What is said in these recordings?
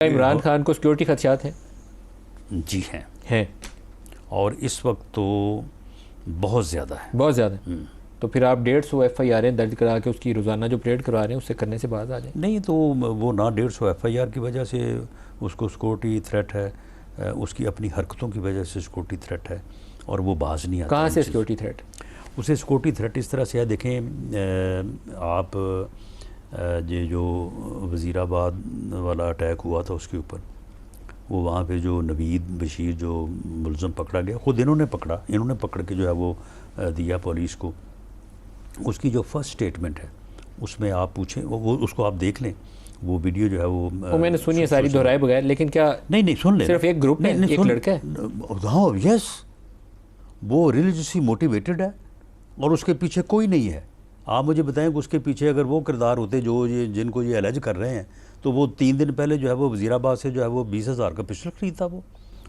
इमरान खान को सिक्योरिटी खदशात हैं? जी हैं और इस वक्त तो बहुत ज़्यादा है, बहुत ज़्यादा। तो फिर आप 150 FIR दर्ज करा के उसकी रोज़ाना जो परेड करवा रहे हैं उससे करने से बाज आ जाए। नहीं तो वो ना 150 FIR की वजह से उसको सिक्योरिटी थ्रेट है, उसकी अपनी हरकतों की वजह से सिक्योरिटी थ्रेट है और वो बाज नहीं आता। कहाँ से सिक्योरिटी थ्रेट? उसे सिक्योरिटी थ्रेट इस तरह से है, देखें आप ये जो वज़ीराबाद वाला अटैक हुआ था उसके ऊपर, वो वहाँ पे जो नवीद बशीर जो मुलज़म पकड़ा गया, ख़ुद इन्होंने पकड़ के जो है वो दिया पुलिस को। उसकी जो फर्स्ट स्टेटमेंट है उसमें आप पूछें, वो उसको आप देख लें, वो वीडियो जो है वो मैंने सुनी है सारी दोहराए बगैर, लेकिन क्या नहीं सुन ले, सिर्फ एक ग्रुप है, एक लड़का है? हाँ यस, वो रिलीजियसली मोटिवेटेड है और उसके पीछे कोई नहीं है। आप मुझे बताएं कि उसके पीछे अगर वो किरदार होते जो ये जिनको ये अलर्ज कर रहे हैं, तो वो 3 दिन पहले जो है वो वज़ीराबाद से जो है वो 20,000 का पिस्टल खरीदता वो,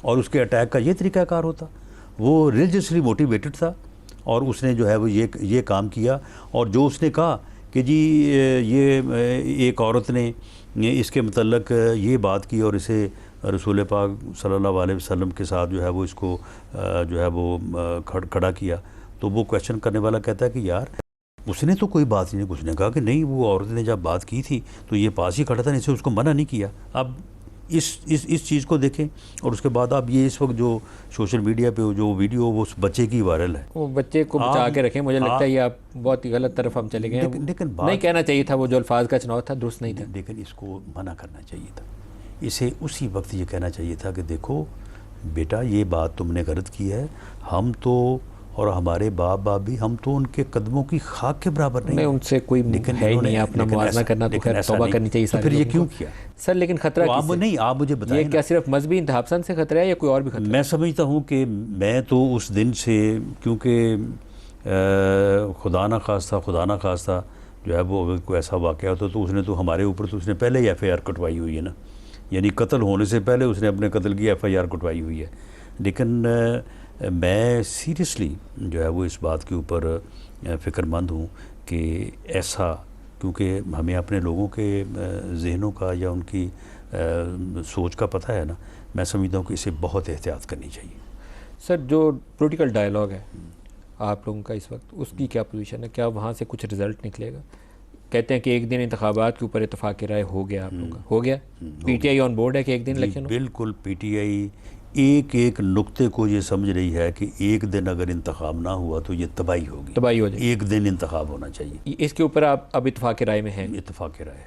और उसके अटैक का ये तरीक़ाकार होता। वो रिलीजियसली मोटिवेटेड था और उसने जो है वो ये काम किया। और जो उसने कहा कि जी ये एक औरत ने इसके मतलब ये बात की और इसे रसूल पाक सल्लल्लाहु अलैहि वसल्लम के साथ जो है वो इसको जो है वो खड़ा किया, तो वो क्वेश्चन करने वाला कहता है कि यार उसने तो कोई बात नहीं, उसने कहा कि नहीं, वो औरत ने जब बात की थी तो ये पास ही खड़ा था, इससे उसको मना नहीं किया। अब इस चीज़ को देखें और उसके बाद आप ये इस वक्त जो सोशल मीडिया पे जो वीडियो वो उस बच्चे की वायरल है, वो बच्चे को बचा के रखें। मुझे लगता है ये आप बहुत ही गलत तरफ हम चले गए हैं। लेकिन नहीं कहना चाहिए था, वो जो अल्फाज का चुनाव था दुरुस्त नहीं था। लेकिन इसको मना करना चाहिए था, इसे उसी वक्त ये कहना चाहिए था कि देखो बेटा ये बात तुमने गलत की है, हम तो और हमारे बाप भी, हम तो उनके कदमों की खाक के बराबर नहीं, उनसे कोई है ही नहीं अपना मुआवजा करना, तो खैर तौबा करनी चाहिए। तो फिर ये क्यों किया सर? लेकिन खतरा तो आप नहीं, आप मुझे बताएं, ये क्या सिर्फ मजहबी इंतहापसंद से खतरा है या कोई और भी खतरा? मैं समझता हूँ कि मैं तो उस दिन से, क्योंकि खुदा ना खास्ता जो है वो अगर कोई ऐसा वाक़या होता तो उसने तो हमारे ऊपर तो उसने पहले ही FIR कटवाई हुई है ना, यानी कत्ल होने से पहले उसने अपने कत्ल की FIR कटवाई हुई है। लेकिन मैं सीरियसली जो है वो इस बात के ऊपर फ़िक्रमंद हूँ कि ऐसा, क्योंकि हमें अपने लोगों के जहनों का या उनकी सोच का पता है ना, मैं समझता हूँ कि इसे बहुत एहतियात करनी चाहिए। सर जो पॉलिटिकल डायलॉग है आप लोगों का इस वक्त, उसकी क्या पोजीशन है? क्या वहाँ से कुछ रिज़ल्ट निकलेगा? कहते हैं कि एक दिन इंतखाबात के ऊपर इत्तेफाक राय हो गया, आप लोगों का हो गया। PTI ऑन बोर्ड है कि एक दिन इलेक्शन? बिल्कुल, PTI एक नुक्ते को ये समझ रही है कि एक दिन अगर इंतखाब ना हुआ तो ये तबाही होगी, तबाही हो जाएगी। एक दिन इंतखाब होना चाहिए। इसके ऊपर आप अब इत्तेफाक राय में हैं? इत्तेफाक राय।